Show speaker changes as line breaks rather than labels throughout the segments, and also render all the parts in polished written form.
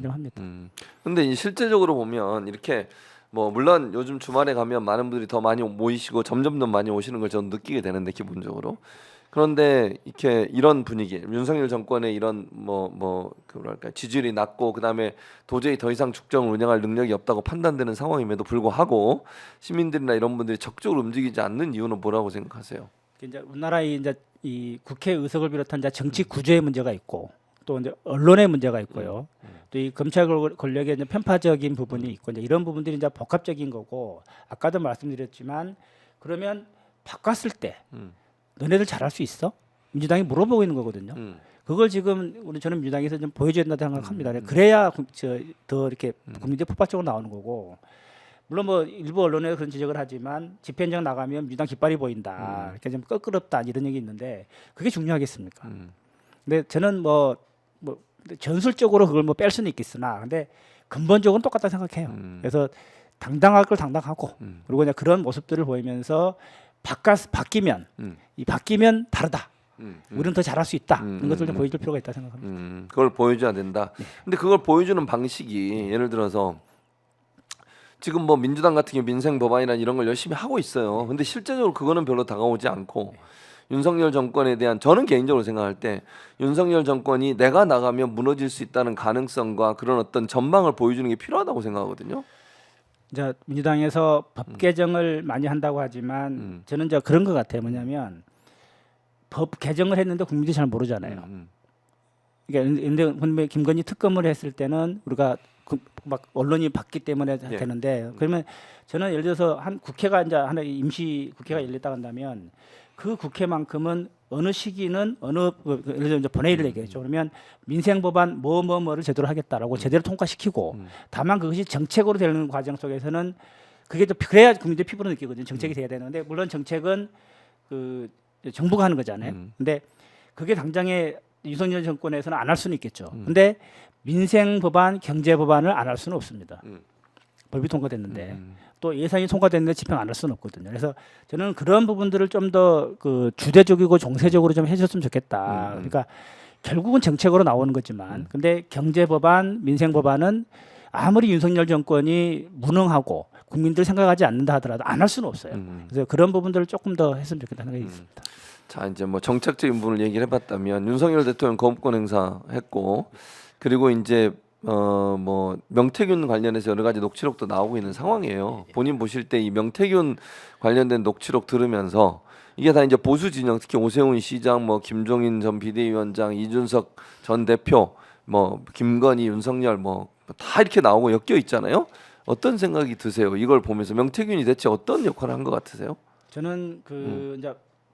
합니다.
근데 이 실제적으로 보면 이렇게 뭐 물론 요즘 주말에 가면 많은 분들이 더 많이 모이시고 점점 더 많이 오시는 걸 저는 느끼게 되는데 기본적으로. 그런데 이렇게 이런 분위기, 윤석열 정권의 이런 뭐랄까 지지율이 낮고 그다음에 도저히 더 이상 국정을 운영할 능력이 없다고 판단되는 상황임에도 불구하고 시민들이나 이런 분들이 적극적으로 움직이지 않는 이유는 뭐라고 생각하세요?
이제 우리나라의 이제 이 국회 의석을 비롯한 이제 정치 구조의 문제가 있고 또 이제 언론의 문제가 있고요. 또 이 검찰 권력의 이제 편파적인 부분이 있고 이제 이런 부분들이 이제 복합적인 거고 아까도 말씀드렸지만 그러면 바꿨을 때 너네들 잘할 수 있어? 민주당이 물어보고 있는 거거든요. 그걸 지금 저는 민주당에서 좀 보여줘야 된다고 생각합니다. 그래야 더 이렇게 국민들 폭발적으로 나오는 거고 물론 뭐 일부 언론에 그런 지적을 하지만 집회 현장 나가면 민주당 깃발이 보인다. 이렇게 좀 껄끄럽다 이런 얘기 있는데 그게 중요하겠습니까? 근데 저는 뭐 전술적으로 그걸 뭐 뺄 수는 있겠으나 근데 근본적으로는 똑같다 생각해요. 그래서 당당할 걸 당당하고 그리고 그냥 그런 모습들을 보이면서 바뀌면 바뀌면 다르다. 우리는 더 잘할 수 있다. 이런 것을 좀 보여줄 필요가 있다 생각합니다.
그걸 보여줘야 된다. 근데 그걸 보여주는 방식이 예를 들어서 지금 뭐 민주당 같은 경우 민생 법안이나 이런 걸 열심히 하고 있어요. 근데 실제적으로 그거는 별로 다가오지 않고 윤석열 정권에 대한 저는 개인적으로 생각할 때 윤석열 정권이 내가 나가면 무너질 수 있다는 가능성과 그런 어떤 전망을 보여주는 게 필요하다고 생각하거든요.
이제 민주당에서 법 개정을 많이 한다고 하지만 저는 이제 그런 것 같아요. 뭐냐면 법 개정을 했는데 국민들이 잘 모르잖아요. 그러니까 근데 김건희 특검을 했을 때는 우리가 막 언론이 봤기 때문에 되는데 그러면 저는 예를 들어서 한 국회가 이제 하나 임시 국회가 열렸다 한다면 그 국회만큼은 어느 시기는 예를 들어 이제 본회의를 얘기했죠. 그러면 민생 법안 뭐를 제대로 하겠다라고 제대로 통과시키고 다만 그것이 정책으로 되는 과정 속에서는 그게 또 그래야 국민들 피부로 느끼거든요. 정책이 돼야 되는데 물론 정책은 그 정부가 하는 거잖아요. 근데 그게 당장에 윤석열 정권에서는 안 할 수는 있겠죠. 근데 민생 법안, 경제 법안을 안 할 수는 없습니다. 법이 통과됐는데 또 예산이 통과됐는데 집행 안 할 수는 없거든요. 그래서 저는 그런 부분들을 좀 더 그 주대적이고 종세적으로 좀 해줬으면 좋겠다. 그러니까 결국은 정책으로 나오는 거지만, 근데 경제 법안, 민생 법안은 아무리 윤석열 정권이 무능하고 국민들 생각하지 않는다 하더라도 안 할 수는 없어요. 그래서 그런 부분들을 조금 더 했으면 좋겠다는 생각이 있습니다.
자 이제 뭐 정책적인 부분을 얘기를 해봤다면 윤석열 대통령 거부권 행사했고 그리고 이제 뭐 명태균 관련해서 여러 가지 녹취록도 나오고 있는 상황이에요. 본인 보실 때 이 명태균 관련된 녹취록 들으면서 이게 다 이제 보수 진영 특히 오세훈 시장, 뭐 김종인 전 비대위원장, 이준석 전 대표, 뭐 김건희, 윤석열 뭐 다 이렇게 나오고 엮여 있잖아요. 어떤 생각이 드세요? 이걸 보면서 명태균이 대체 어떤 역할을 한 것 같으세요?
저는 그 이제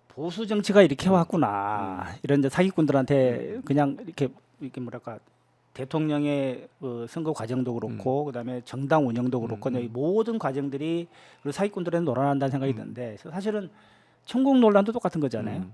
보수 정치가 이렇게 왔구나 이런 이제 사기꾼들한테 그냥 이렇게 뭐랄까 대통령의 선거 과정도 그렇고 그다음에 정당 운영도 그렇고 이 모든 과정들이 그 사기꾼들한테 놀아난다는 생각이 드는데 사실은 천국 논란도 똑같은 거잖아요.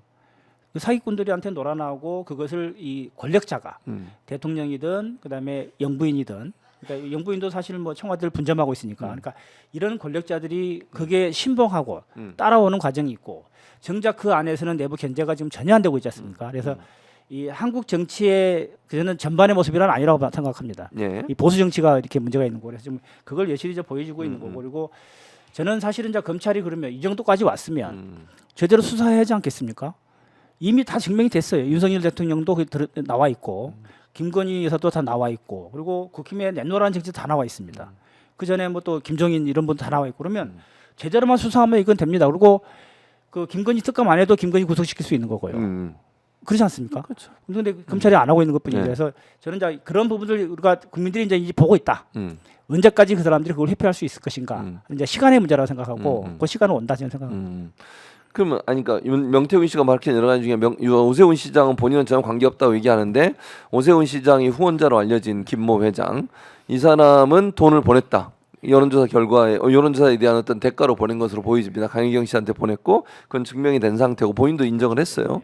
그 사기꾼들한테 놀아나고 그것을 이 권력자가 대통령이든 그다음에 영부인이든 그러니까 영부인도 사실 뭐 청와대를 분점하고 있으니까 그러니까 이런 권력자들이 그게 신봉하고 따라오는 과정이 있고 정작 그 안에서는 내부 견제가 지금 전혀 안 되고 있지 않습니까? 그래서 이 한국 정치의 저는 전반의 모습이란 아니라고 생각합니다. 이 보수 정치가 이렇게 문제가 있는 거고 그래서 지금 그걸 여실히 보여주고 있는 거고 그리고 저는 사실은 이제 검찰이 그러면 이 정도까지 왔으면 제대로 수사해야 하지 않겠습니까? 이미 다 증명이 됐어요. 윤석열 대통령도 나와 있고 김건희 여사도 다 나와 있고 그리고 국힘의 내노란 정치 다 나와 있습니다. 그 전에 뭐 또 김종인 이런 분도 다 나와 있고 그러면 제대로만 수사하면 이건 됩니다. 그리고 그 김건희 특검 안 해도 김건희 구속시킬 수 있는 거고요. 그렇지 않습니까? 그런데 검찰이 안 하고 있는 것뿐이죠. 그래서 저는 이제 그런 부분들 우리가 국민들이 이제 보고 있다. 언제까지 그 사람들이 그걸 회피할 수 있을 것인가? 이제 시간의 문제라고 생각하고 그 시간은 온다 저는 생각합니다.
그러면 아니 그러니까 명태균 씨가 밝힌 여러 가지 중에 오세훈 시장은 본인은 전혀 관계없다고 얘기하는데 오세훈 시장이 후원자로 알려진 김모 회장 이 사람은 돈을 보냈다. 여론조사에 대한 어떤 대가로 보낸 것으로 보여집니다. 강혜경 씨한테 보냈고 그건 증명이 된 상태고 본인도 인정을 했어요.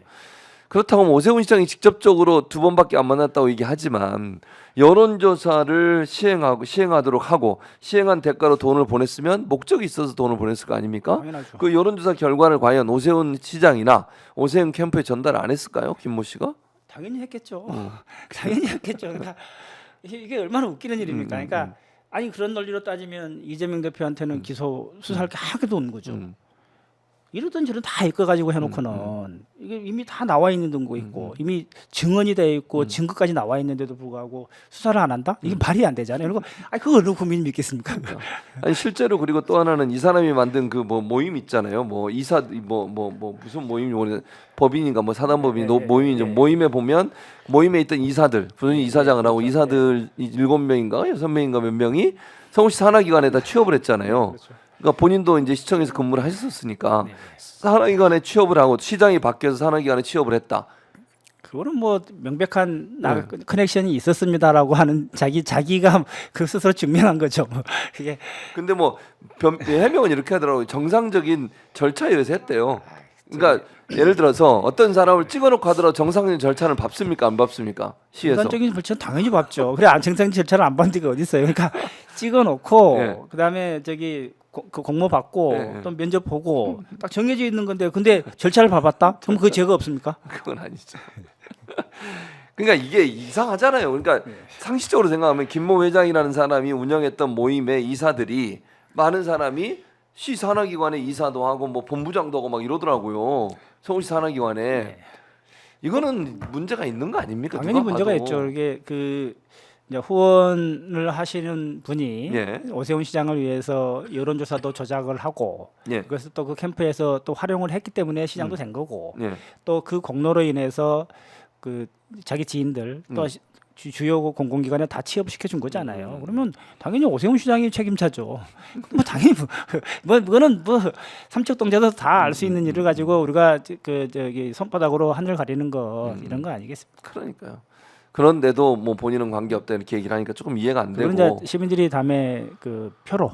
그렇다고 하면 오세훈 시장이 직접적으로 2번밖에 안 만났다고 얘기하지만 여론조사를 시행하도록 하고 시행한 대가로 돈을 보냈으면 목적이 있어서 돈을 보냈을 거 아닙니까?
당연하죠.
그 여론조사 결과를 과연 오세훈 시장이나 오세훈 캠프에 전달 안 했을까요? 김모 씨가?
당연히 했겠죠. 당연히 했겠죠. 그러니까 이게 얼마나 웃기는 일입니까? 그러니까 아니 그런 논리로 따지면 이재명 대표한테는 기소 수사할 게 하나도 없는 거죠. 이러던 저런 다 이끌어가지고 해놓고는 이게 이미 다 나와 있는 거 있고 이미 증언이 돼 있고 증거까지 나와 있는데도 불구하고 수사를 안 한다? 이게 말이 안 되잖아요. 그리고 그거 어느 국민이 믿겠습니까?
아니 실제로 그리고 또 하나는 이 사람이 만든 그 뭐 모임 있잖아요. 뭐 이사 뭐 무슨 모임이 모르는 법인인가 뭐 사단법인 모임이죠. 모임에 보면 모임에 있던 이사들 부선이 이사장을 하고 이사들 7명인가 6명인가 몇 명이 서울시 산하기관에다 취업을 했잖아요. 그러니까 본인도 이제 시청에서 근무를 하셨었으니까 산하기관에 취업을 하고 시장이 바뀌어서 산하기관에 취업을 했다.
그거는 뭐 명백한 커넥션이 있었습니다라고 하는 자기가 그 스스로 증명한 거죠. 그게
근데 뭐 해명은 이렇게 하더라고요. 정상적인 절차에 의해서 했대요. 그러니까 예를 들어서 어떤 사람을 찍어놓고 하더라도 정상적인 절차는 밟습니까 안 밟습니까 시에서?
정상적인 절차는 당연히 밟죠. 그래 정상적인 절차를 안 밟는 게 어디 있어요? 그러니까 찍어놓고 그다음에 저기 그 공모 받고 또 면접 보고 딱 정해져 있는 건데 근데 절차를 밟았다? 그럼 그게 죄가 없습니까?
그건 아니죠. 그러니까 이게 이상하잖아요. 그러니까 상식적으로 생각하면 김모 회장이라는 사람이 운영했던 모임의 이사들이 많은 사람이 시 산하기관의 이사도 하고 뭐 본부장도 하고 막 이러더라고요. 서울시 산하기관에 이거는 문제가 있는 거 아닙니까?
당연히
누가
문제가
봐도.
있죠. 이게 그 이제 후원을 하시는 분이 오세훈 시장을 위해서 여론조사도 조작을 하고 그래서 또 그 캠프에서 또 활용을 했기 때문에 시장도 된 거고 또 그 공로로 인해서 그 자기 지인들 또 주요 공공기관에 다 취업시켜 준 거잖아요. 그러면 당연히 오세훈 시장이 책임자죠. 뭐 당연히 그거는 뭐 삼척 동자도 다 알 수 있는 일을 가지고 우리가 그 저기 손바닥으로 하늘 가리는 거 이런 거 아니겠습니까?
그러니까요. 그런데도 뭐 본인은 관계 없다 이렇게 얘기를 하니까 조금 이해가 안 되고.
그런 시민들이 다음에 그 표로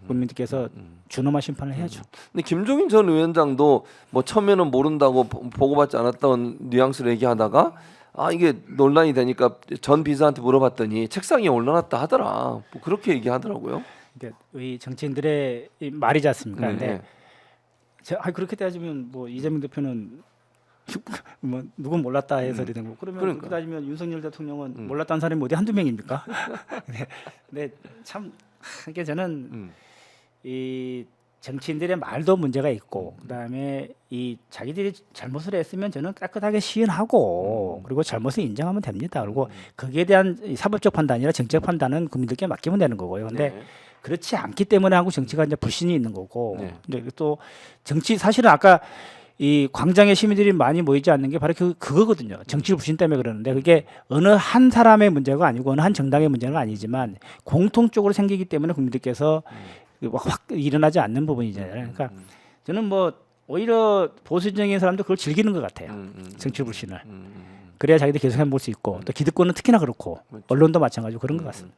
국민들께서 준엄한 심판을 해야죠.
근데 김종인 전 위원장도 뭐 처음에는 모른다고 보고받지 않았던 뉘앙스를 얘기하다가 이게 논란이 되니까 전 비서한테 물어봤더니 책상 위에 올려놨다 하더라. 뭐 그렇게 얘기하더라고요.
그러니까 이 정치인들의 이 말이지 않습니까? 근데 그렇게 따지면 뭐 이재명 대표는 뭐 누군 몰랐다 해서 되는 거. 그러면 그렇게 따지면 윤석열 대통령은 몰랐다는 사람이 어디 한두 명입니까? 근데 참 이게 저는 이 정치인들의 말도 문제가 있고 그다음에 이 자기들이 잘못을 했으면 저는 깨끗하게 시인하고 그리고 잘못을 인정하면 됩니다. 그리고 거기에 대한 사법적 판단이나 정책 판단은 국민들께 맡기면 되는 거고요. 근데 그렇지 않기 때문에 한국 정치가 이제 불신이 있는 거고. 근데 또 정치 사실은 아까 이 광장에 시민들이 많이 모이지 않는 게 바로 그거거든요. 정치 불신 때문에 그러는데 그게 어느 한 사람의 문제가 아니고 어느 한 정당의 문제가 아니지만 공통적으로 생기기 때문에 국민들께서 확 일어나지 않는 부분이잖아요. 그러니까 저는 뭐 오히려 보수적인 사람도 그걸 즐기는 것 같아요. 정치 불신을. 그래야 자기들 계속 해볼 수 있고 또 기득권은 특히나 그렇고 언론도 마찬가지고 그런 것 같습니다.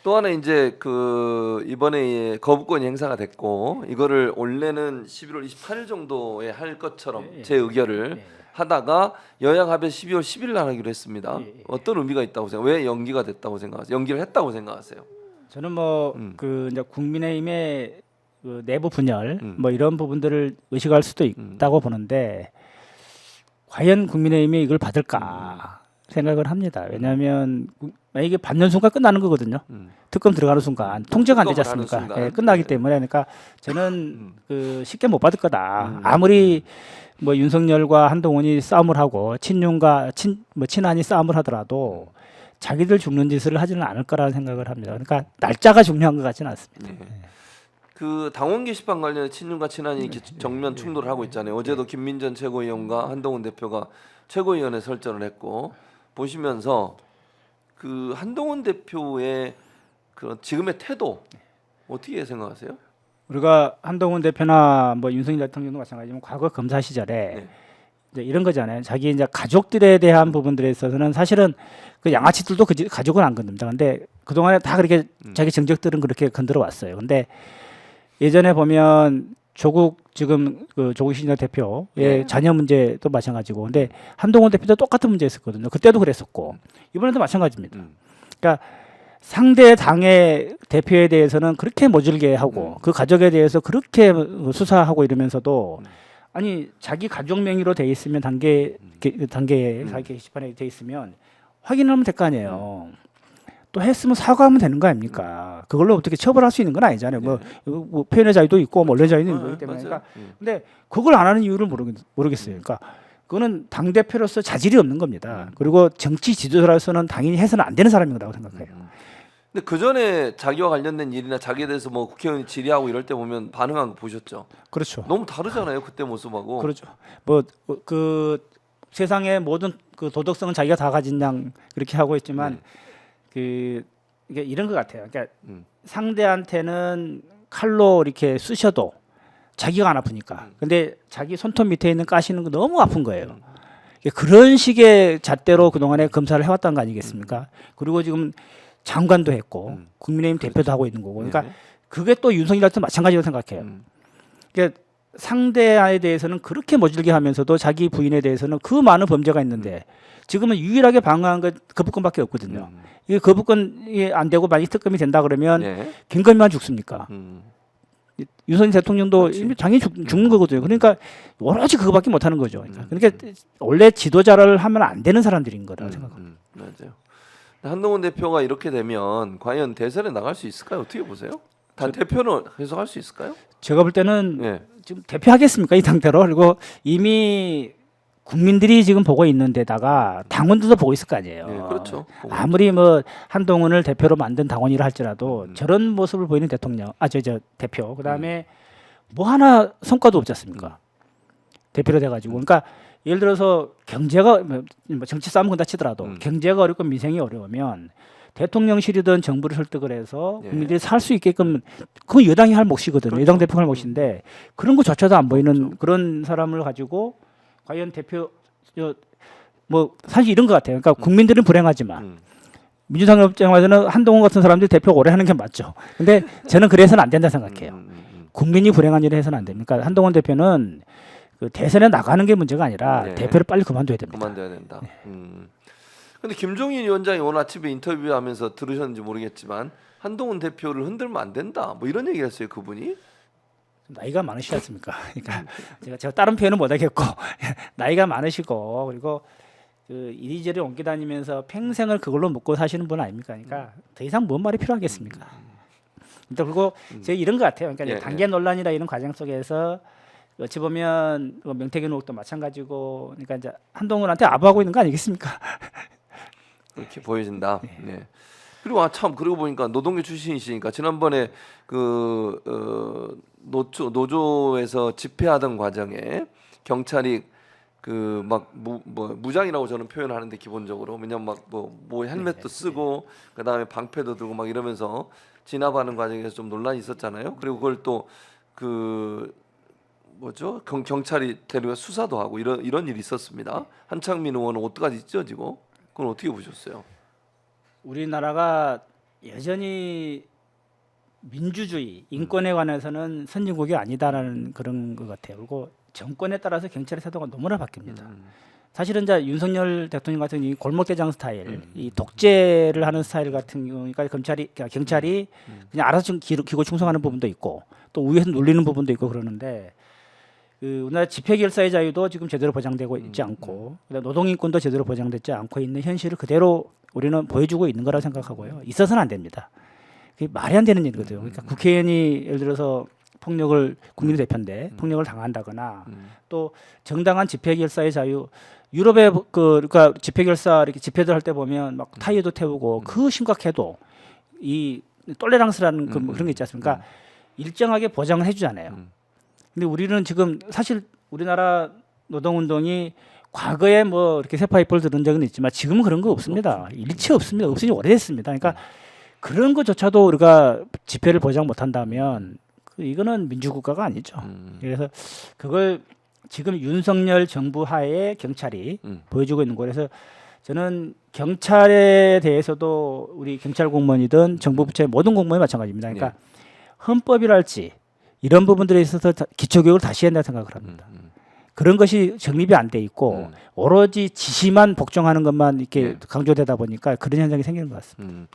또 하나 이제 그 이번에 거부권이 행사가 됐고 이거를 원래는 11월 28일 정도에 할 것처럼 제 의결을 하다가 여야 합의 12월 10일 날 하기로 했습니다. 어떤 의미가 있다고 생각해요? 왜 연기가 됐다고 생각하세요? 연기를 했다고 생각하세요?
저는 뭐 그 이제 국민의힘의 그 내부 분열 뭐 이런 부분들을 의식할 수도 있다고 보는데 과연 국민의힘이 이걸 받을까 생각을 합니다. 왜냐하면 이게 받는 순간 끝나는 거거든요. 특검 들어가는 순간 통제가 안 되지 않습니까? 끝나기 때문에 그러니까 저는 그 쉽게 못 받을 거다. 아무리 뭐 윤석열과 한동훈이 싸움을 하고 친윤과 친한이 싸움을 하더라도 자기들 죽는 짓을 하지는 않을 거라는 생각을 합니다. 그러니까 날짜가 중요한 것 같지는 않습니다.
그 당원 게시판 관련해 친윤과 친한이 이렇게 정면 충돌을 하고 있잖아요. 어제도 김민전 최고위원과 한동훈 대표가 최고위원회 설전을 했고 보시면서 그 한동훈 대표의 그런 지금의 태도 어떻게 생각하세요?
우리가 한동훈 대표나 뭐 윤석열 대통령도 마찬가지지만 과거 검사 시절에 이제 이런 거잖아요. 자기 이제 가족들에 대한 부분들에 있어서는 사실은 그 양아치들도 그 가족은 안 건듭니다. 근데 그 동안에 다 그렇게 자기 정적들은 그렇게 건드려 왔어요. 근데 예전에 보면 조국 지금 그 조국 신장 대표의 자녀 문제도 마찬가지고, 근데 한동훈 대표도 똑같은 문제 있었거든요. 그때도 그랬었고 이번에도 마찬가지입니다. 그러니까 상대 당의 대표에 대해서는 그렇게 모질게 하고 그 가족에 대해서 그렇게 수사하고 이러면서도 아니 자기 가족 명의로 돼 있으면 단계에 자기 게시판에 돼 있으면 확인하면 될 거 아니에요. 또 했으면 사과하면 되는 거 아닙니까? 그걸로 어떻게 처벌할 수 있는 건 아니잖아요. 뭐 표현의 자유도 있고 뭐 언론의 자유도 있는 거기 때문에.
맞아요.
그러니까 근데 그걸 안 하는 이유를 모르겠어요. 그러니까 그거는 당 대표로서 자질이 없는 겁니다. 그리고 정치 지도자로서는 당연히 해서는 안 되는 사람인 거라고 생각해요.
근데 그 전에 자기와 관련된 일이나 자기에 대해서 뭐 국회의원이 질의하고 이럴 때 보면 반응한 거 보셨죠?
그렇죠.
너무 다르잖아요 그때 모습하고.
그렇죠. 뭐 그 세상의 모든 그 도덕성은 자기가 다 가진 양 그렇게 하고 있지만 그 이게 이런 것 같아요. 그러니까 상대한테는 칼로 이렇게 쑤셔도 자기가 안 아프니까. 근데 자기 손톱 밑에 있는 가시는 거 너무 아픈 거예요. 그런 식의 잣대로 그동안에 검사를 해왔던 거 아니겠습니까? 그리고 지금 장관도 했고 국민의힘 대표도 하고 있는 거고. 그러니까 그게 또 윤석열한테 마찬가지로 생각해요. 그러니까 상대에 대해서는 그렇게 모질게 하면서도 자기 부인에 대해서는 그 많은 범죄가 있는데 지금은 유일하게 방어한 건 거부권밖에 없거든요. 이 거부권이 안 되고 만약 특검이 된다 그러면 김건희만 죽습니까? 윤석열 대통령도 이미 당연히 죽는 거거든요. 그러니까 오로지 그거밖에 못 하는 거죠. 그러니까 원래 지도자를 하면 안 되는 사람들인 거라고 생각합니다.
맞아요. 한동훈 대표가 이렇게 되면 과연 대선에 나갈 수 있을까요? 어떻게 보세요? 대표는 계속 할 수 있을까요?
제가 볼 때는 지금 대표하겠습니까 이 상태로. 그리고 이미 국민들이 지금 보고 있는데다가 당원들도 보고 있을 거 아니에요.
그렇죠.
아무리 뭐 한동훈을 대표로 만든 당원이라 할지라도 저런 모습을 보이는 대통령, 저 대표, 그다음에 뭐 하나 성과도 없지 않습니까? 대표로 돼가지고. 그러니까 예를 들어서 경제가 뭐 정치 싸움 건다 치더라도 경제가 어렵고 민생이 어려우면 대통령실이든 정부를 설득을 해서 국민들이 살 수 있게끔 그건 여당이 할 몫이거든요.
그렇죠.
여당 대표가 할 몫인데 그런 거조차도 안 보이는 그런 사람을 가지고 과연 대표 뭐 사실 이런 것 같아요. 그러니까 국민들은 불행하지만 민주당 입장에서는 한동훈 같은 사람들이 대표 오래 하는 게 맞죠. 근데 저는 그래서는 안 된다 생각해요. 국민이 불행한 일을 해서는 안 됩니다. 그러니까 한동훈 대표는 그 대선에 나가는 게 문제가 아니라 대표를 빨리 그만둬야 됩니다.
그만둬야 된다. 근데 김종인 위원장이 오늘 아침에 인터뷰하면서 들으셨는지 모르겠지만 한동훈 대표를 흔들면 안 된다. 뭐 이런 얘기를 했어요, 그분이.
나이가 많으시지 않습니까? 그러니까 제가 다른 표현은 못 하겠고 나이가 많으시고 그리고 그 이리저리 옮겨 다니면서 평생을 그걸로 먹고 사시는 분 아닙니까? 그러니까 더 이상 뭔 말이 필요하겠습니까? 그리고 제가 이런 것 같아요. 그러니까 단계 논란이나 이런 과정 속에서 어찌 보면 명태균 의혹도 마찬가지고, 그러니까 이제 한동훈한테 아부하고 있는 거 아니겠습니까?
그렇게 보여진다. 네. 그리고 참 그러고 보니까 노동계 출신이시니까 지난번에 그 노조에서 집회하던 과정에 경찰이 그 막 무장이라고 저는 표현하는데 기본적으로 왜냐면 막 뭐 헬멧도 쓰고 그다음에 방패도 들고 막 이러면서 진압하는 과정에서 좀 논란이 있었잖아요. 그리고 그걸 또 그 뭐죠? 경찰이 데려가 수사도 하고 이런 일이 있었습니다. 한창민 의원은 어떡하지 찢어지고 그건 어떻게 보셨어요?
우리나라가 여전히 민주주의, 인권에 관해서는 선진국이 아니다라는 그런 것 같아요. 그리고 정권에 따라서 경찰의 태도가 너무나 바뀝니다. 사실은 이제 윤석열 대통령 같은 이 골목대장 스타일, 이 독재를 하는 스타일 같은 경우니까 경찰이 그냥 알아서 좀 기고 충성하는 부분도 있고 또 우위에서 눌리는 부분도 있고 그러는데 그 우리나라 집회결사의 자유도 지금 제대로 보장되고 있지 않고 노동인권도 제대로 보장되지 않고 있는 현실을 그대로 우리는 보여주고 있는 거라고 생각하고요. 있어서는 안 됩니다. 그게 말이 안 되는 일이거든요. 그러니까 국회의원이 예를 들어서 폭력을 국민의 대표인데 폭력을 당한다거나 또 정당한 집회결사의 자유 유럽의 그러니까 집회결사 이렇게 집회들 할 때 보면 막 타이어도 태우고 그 심각해도 이 똘레랑스라는 그런 게 있지 않습니까? 일정하게 보장을 해주잖아요. 근데 우리는 지금 사실 우리나라 노동운동이 과거에 뭐 이렇게 세파이프를 들은 적은 있지만 지금은 그런 거 없습니다. 일체 없습니다. 없으니 오래됐습니다. 그러니까 그런 것조차도 우리가 집회를 보장 못한다면 이거는 민주국가가 아니죠. 그래서 그걸 지금 윤석열 정부 하에 경찰이 보여주고 있는 거예요. 그래서 저는 경찰에 대해서도 우리 경찰 공무원이든 정부 부처의 모든 공무원이 마찬가지입니다. 그러니까 헌법이랄지 이런 부분들에 있어서 기초교육을 다시 해야 된다고 생각을 합니다. 그런 것이 정립이 안 돼 있고 오로지 지시만 복종하는 것만 이렇게 강조되다 보니까 그런 현상이 생기는 것 같습니다.